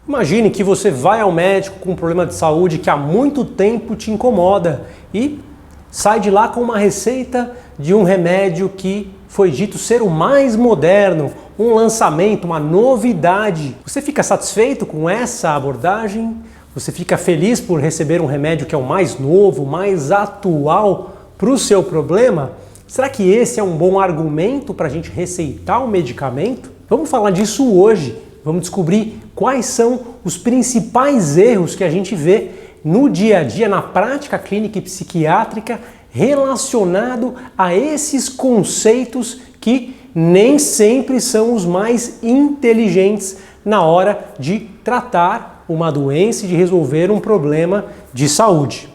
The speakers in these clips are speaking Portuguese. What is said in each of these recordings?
Imagine que você vai ao médico com um problema de saúde que há muito tempo te incomoda e sai de lá com uma receita de um remédio que foi dito ser o mais moderno, um lançamento, uma novidade. Você fica satisfeito com essa abordagem? Você fica feliz por receber um remédio que é o mais novo, mais atual para o seu problema? Será que esse é um bom argumento para a gente receitar um medicamento? Vamos falar disso hoje. Vamos descobrir quais são os principais erros que a gente vê no dia a dia, na prática clínica e psiquiátrica, relacionado a esses conceitos que nem sempre são os mais inteligentes na hora de tratar uma doença e de resolver um problema de saúde.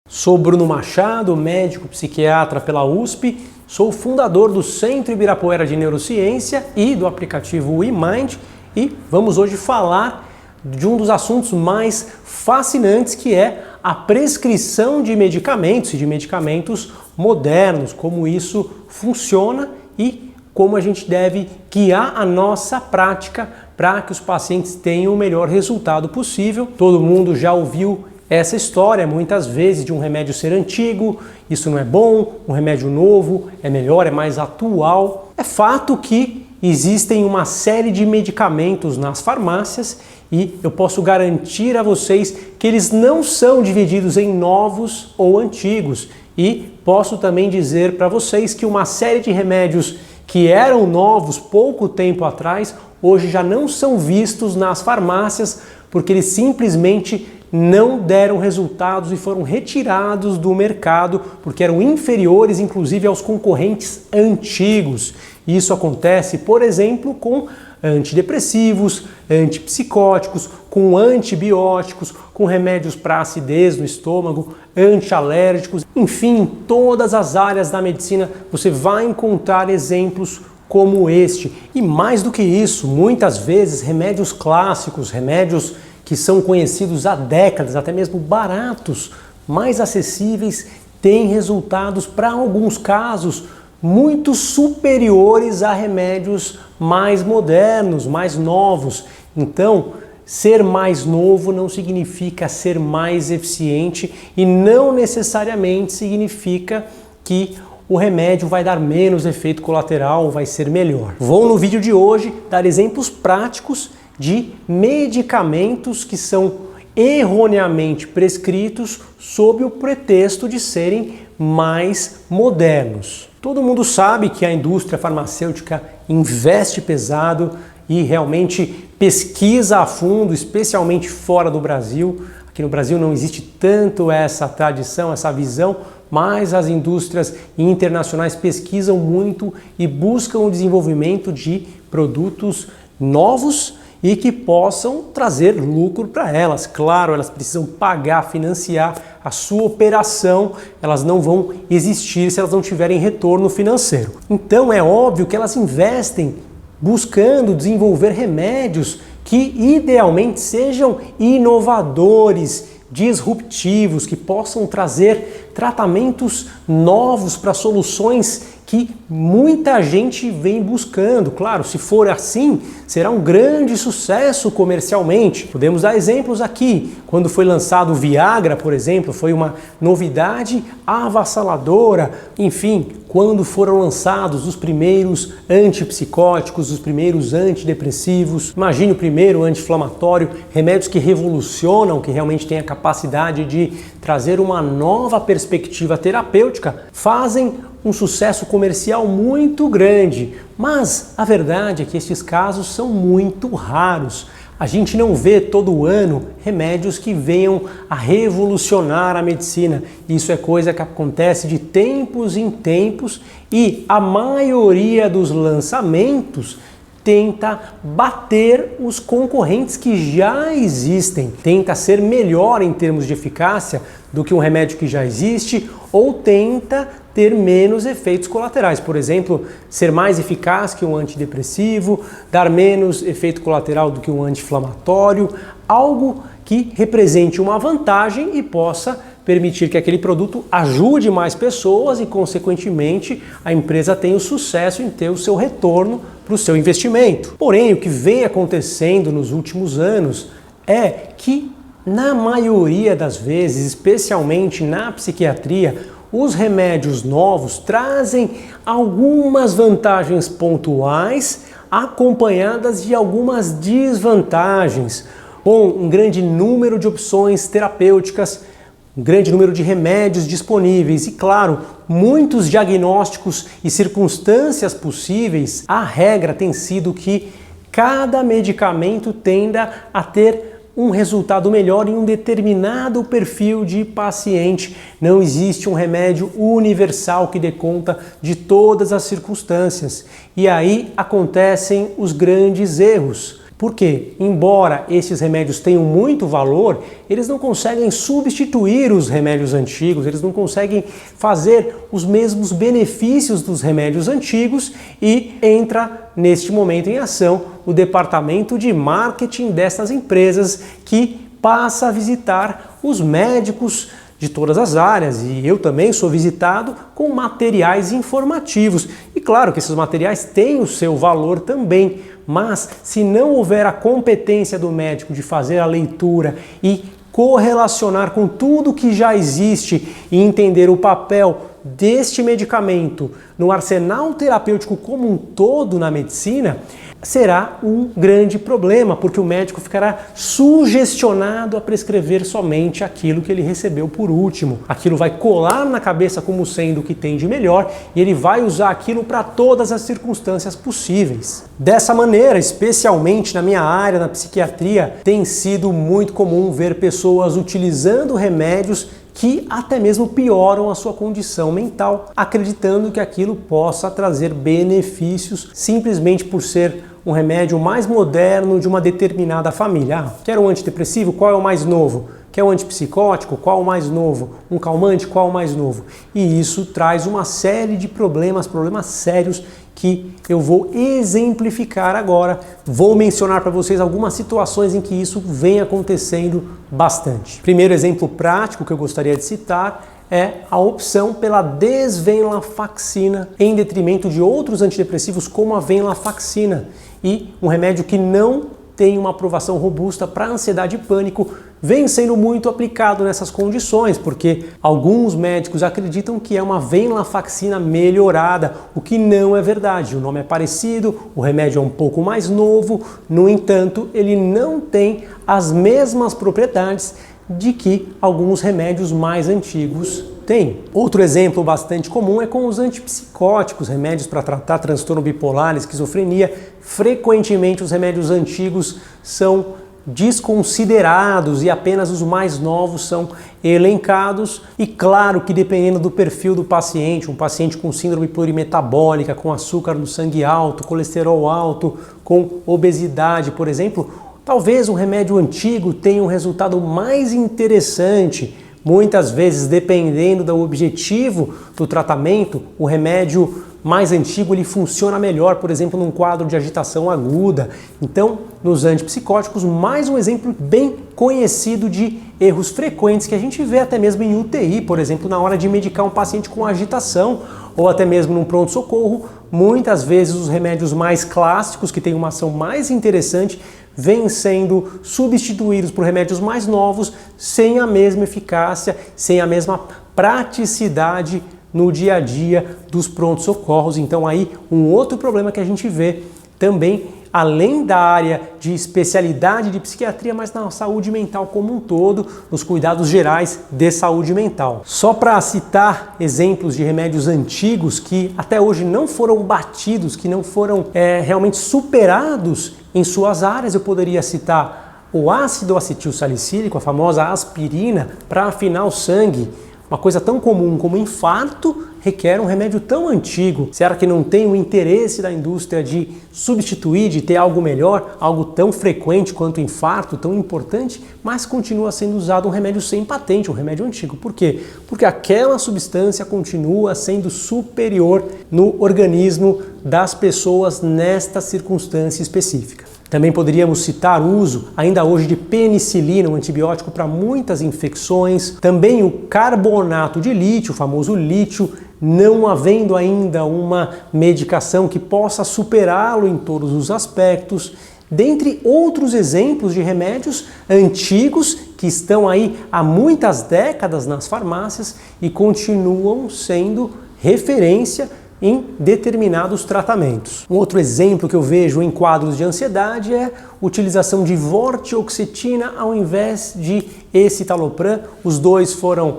Sou Bruno Machado, médico psiquiatra pela USP, sou fundador do Centro Ibirapuera de Neurociência e do aplicativo eMind e vamos hoje falar de um dos assuntos mais fascinantes, que é a prescrição de medicamentos e de medicamentos modernos, como isso funciona e como a gente deve guiar a nossa prática para que os pacientes tenham o melhor resultado possível. Todo mundo já ouviu essa história muitas vezes de um remédio ser antigo, isso não é bom, um remédio novo é melhor, é mais atual. É fato que existem uma série de medicamentos nas farmácias e eu posso garantir a vocês que eles não são divididos em novos ou antigos. E posso também dizer para vocês que uma série de remédios que eram novos pouco tempo atrás, hoje já não são vistos nas farmácias porque eles simplesmente não deram resultados e foram retirados do mercado porque eram inferiores, inclusive, aos concorrentes antigos. Isso acontece, por exemplo, com antidepressivos, antipsicóticos, com antibióticos, com remédios para acidez no estômago, antialérgicos, enfim, em todas as áreas da medicina você vai encontrar exemplos como este. E mais do que isso, muitas vezes remédios clássicos, remédios que são conhecidos há décadas, até mesmo baratos, mais acessíveis, têm resultados, para alguns casos, muito superiores a remédios mais modernos, mais novos. Então, ser mais novo não significa ser mais eficiente e não necessariamente significa que o remédio vai dar menos efeito colateral ou vai ser melhor. Vou no vídeo de hoje dar exemplos práticos de medicamentos que são erroneamente prescritos sob o pretexto de serem mais modernos. Todo mundo sabe que a indústria farmacêutica investe pesado e realmente pesquisa a fundo, especialmente fora do Brasil. Aqui no Brasil não existe tanto essa tradição, essa visão, mas as indústrias internacionais pesquisam muito e buscam o desenvolvimento de produtos novos e que possam trazer lucro para elas. Claro, elas precisam pagar, financiar a sua operação, elas não vão existir se elas não tiverem retorno financeiro. Então é óbvio que elas investem buscando desenvolver remédios que idealmente sejam inovadores, disruptivos, que possam trazer tratamentos novos para soluções que muita gente vem buscando. Claro, se for assim, será um grande sucesso comercialmente. Podemos dar exemplos aqui. Quando foi lançado o Viagra, por exemplo, foi uma novidade avassaladora. Enfim, quando foram lançados os primeiros antipsicóticos, os primeiros antidepressivos, imagine o primeiro anti-inflamatório, remédios que revolucionam, que realmente têm a capacidade de trazer uma nova perspectiva terapêutica, fazem um sucesso comercial muito grande, mas a verdade é que esses casos são muito raros. A gente não vê todo ano remédios que venham a revolucionar a medicina. Isso é coisa que acontece de tempos em tempos e a maioria dos lançamentos tenta bater os concorrentes que já existem, tenta ser melhor em termos de eficácia do que um remédio que já existe ou tenta ter menos efeitos colaterais. Por exemplo, ser mais eficaz que um antidepressivo, dar menos efeito colateral do que um anti-inflamatório, algo que represente uma vantagem e possa permitir que aquele produto ajude mais pessoas e, consequentemente, a empresa tenha o sucesso em ter o seu retorno para o seu investimento. Porém, o que vem acontecendo nos últimos anos é que, na maioria das vezes, especialmente na psiquiatria, os remédios novos trazem algumas vantagens pontuais acompanhadas de algumas desvantagens, com um grande número de opções terapêuticas, um grande número de remédios disponíveis e, claro, muitos diagnósticos e circunstâncias possíveis. A regra tem sido que cada medicamento tenda a ter um resultado melhor em um determinado perfil de paciente. Não existe um remédio universal que dê conta de todas as circunstâncias. E aí acontecem os grandes erros. Porque, embora esses remédios tenham muito valor, eles não conseguem substituir os remédios antigos, eles não conseguem fazer os mesmos benefícios dos remédios antigos, e entra neste momento em ação o departamento de marketing dessas empresas, que passa a visitar os médicos de todas as áreas, e eu também sou visitado com materiais informativos. E claro que esses materiais têm o seu valor também, mas se não houver a competência do médico de fazer a leitura e correlacionar com tudo que já existe e entender o papel deste medicamento no arsenal terapêutico como um todo na medicina, será um grande problema, porque o médico ficará sugestionado a prescrever somente aquilo que ele recebeu por último. Aquilo vai colar na cabeça como sendo o que tem de melhor e ele vai usar aquilo para todas as circunstâncias possíveis. Dessa maneira, especialmente na minha área, na psiquiatria, tem sido muito comum ver pessoas utilizando remédios que até mesmo pioram a sua condição mental, acreditando que aquilo possa trazer benefícios simplesmente por ser um remédio mais moderno de uma determinada família. Ah, quer um antidepressivo? Qual é o mais novo? Quer um antipsicótico? Qual o mais novo? Um calmante? Qual o mais novo? E isso traz uma série de problemas sérios que eu vou exemplificar agora. Vou mencionar para vocês algumas situações em que isso vem acontecendo bastante. Primeiro exemplo prático que eu gostaria de citar é a opção pela desvenlafaxina em detrimento de outros antidepressivos como a venlafaxina, e um remédio que não tem uma aprovação robusta para ansiedade e pânico vem sendo muito aplicado nessas condições, porque alguns médicos acreditam que é uma venlafaxina melhorada, o que não é verdade. O nome é parecido, o remédio é um pouco mais novo, no entanto, ele não tem as mesmas propriedades de que alguns remédios mais antigos têm. Outro exemplo bastante comum é com os antipsicóticos, remédios para tratar transtorno bipolar, esquizofrenia. Frequentemente os remédios antigos são desconsiderados e apenas os mais novos são elencados. E claro que dependendo do perfil do paciente, um paciente com síndrome plurimetabólica, com açúcar no sangue alto, colesterol alto, com obesidade, por exemplo, talvez um remédio antigo tenha um resultado mais interessante. Muitas vezes, dependendo do objetivo do tratamento, o remédio mais antigo ele funciona melhor, por exemplo, num quadro de agitação aguda. Então, nos antipsicóticos, mais um exemplo bem conhecido de erros frequentes que a gente vê até mesmo em UTI, por exemplo, na hora de medicar um paciente com agitação, ou até mesmo num pronto-socorro. Muitas vezes os remédios mais clássicos, que têm uma ação mais interessante, vêm sendo substituídos por remédios mais novos, sem a mesma eficácia, sem a mesma praticidade no dia a dia dos prontos-socorros. Então aí um outro problema que a gente vê também, além da área de especialidade de psiquiatria, mas na saúde mental como um todo, nos cuidados gerais de saúde mental. Só para citar exemplos de remédios antigos que até hoje não foram batidos, que não foram realmente superados em suas áreas, eu poderia citar o ácido acetilsalicílico, a famosa aspirina, para afinar o sangue. Uma coisa tão comum como infarto requer um remédio tão antigo. Será que não tem o interesse da indústria de substituir, de ter algo melhor, algo tão frequente quanto o infarto, tão importante, mas continua sendo usado um remédio sem patente, um remédio antigo? Por quê? Porque aquela substância continua sendo superior no organismo das pessoas nesta circunstância específica. Também poderíamos citar o uso, ainda hoje, de penicilina, um antibiótico para muitas infecções. Também o carbonato de lítio, o famoso lítio, não havendo ainda uma medicação que possa superá-lo em todos os aspectos. Dentre outros exemplos de remédios antigos que estão aí há muitas décadas nas farmácias e continuam sendo referência em determinados tratamentos. Um outro exemplo que eu vejo em quadros de ansiedade é a utilização de vortioxetina ao invés de escitalopram. Os dois foram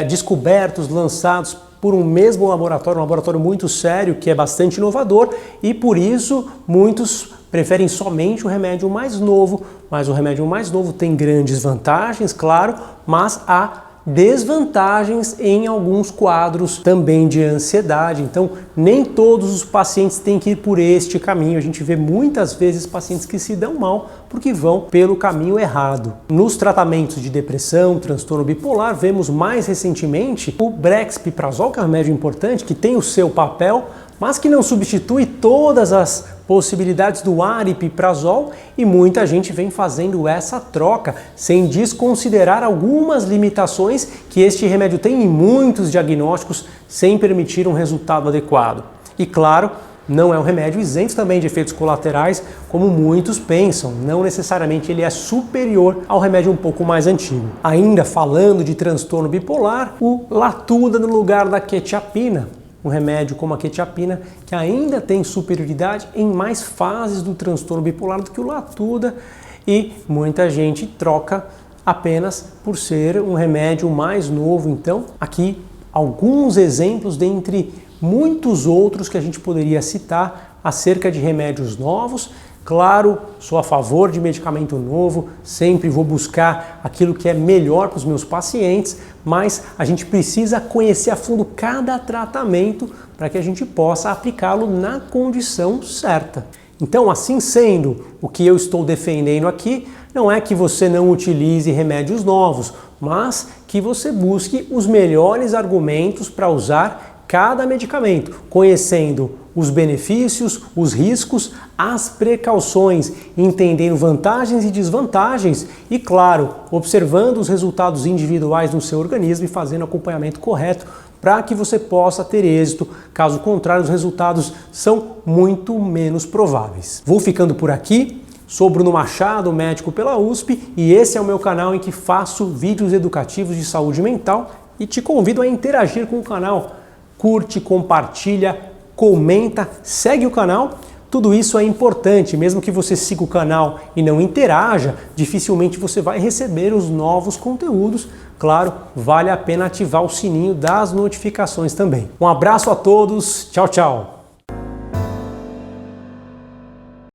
descobertos, lançados por um mesmo laboratório, um laboratório muito sério, que é bastante inovador, e por isso muitos preferem somente o remédio mais novo, mas o remédio mais novo tem grandes vantagens, claro, mas há desvantagens em alguns quadros também de ansiedade. Então, nem todos os pacientes têm que ir por este caminho. A gente vê muitas vezes pacientes que se dão mal porque vão pelo caminho errado. Nos tratamentos de depressão, transtorno bipolar, vemos mais recentemente o brexpiprazol, que é um remédio importante, que tem o seu papel, mas que não substitui todas as possibilidades do aripiprazol, e muita gente vem fazendo essa troca sem desconsiderar algumas limitações que este remédio tem em muitos diagnósticos, sem permitir um resultado adequado. E claro, não é um remédio isento também de efeitos colaterais, como muitos pensam. Não necessariamente ele é superior ao remédio um pouco mais antigo. Ainda falando de transtorno bipolar, o Latuda no lugar da quetiapina. Um remédio como a quetiapina, que ainda tem superioridade em mais fases do transtorno bipolar do que o Latuda, e muita gente troca apenas por ser um remédio mais novo. Então, aqui alguns exemplos dentre muitos outros que a gente poderia citar acerca de remédios novos. Claro, sou a favor de medicamento novo, sempre vou buscar aquilo que é melhor para os meus pacientes, mas a gente precisa conhecer a fundo cada tratamento para que a gente possa aplicá-lo na condição certa. Então, assim sendo, o que eu estou defendendo aqui não é que você não utilize remédios novos, mas que você busque os melhores argumentos para usar cada medicamento, conhecendo os benefícios, os riscos, as precauções, entendendo vantagens e desvantagens e, claro, observando os resultados individuais no seu organismo e fazendo o acompanhamento correto para que você possa ter êxito. Caso contrário, os resultados são muito menos prováveis. Vou ficando por aqui. Sou Bruno Machado, médico pela USP, e esse é o meu canal em que faço vídeos educativos de saúde mental e te convido a interagir com o canal. Curte, compartilha, comenta, segue o canal. Tudo isso é importante. Mesmo que você siga o canal e não interaja, dificilmente você vai receber os novos conteúdos. Claro, vale a pena ativar o sininho das notificações também. Um abraço a todos, tchau, tchau!